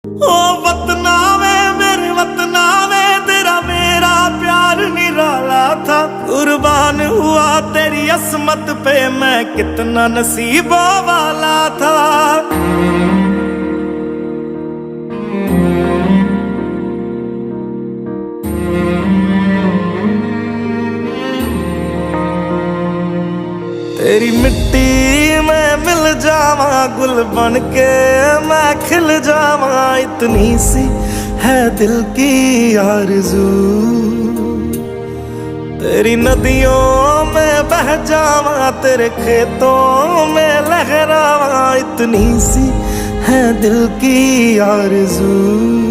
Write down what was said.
ओ वतना वे मेरे वतना वे, तेरा मेरा प्यार निराला था। कुर्बान हुआ तेरी असमत पे, मैं कितना नसीबों वाला था। तेरी मिट्टी में मिल जावा, गुल बन के मैं खिल जावा। इतनी सी है दिल की आरज़ू, तेरी नदियों में बह जावा, तेरे खेतों में लहरावा। इतनी सी है दिल की आरज़ू।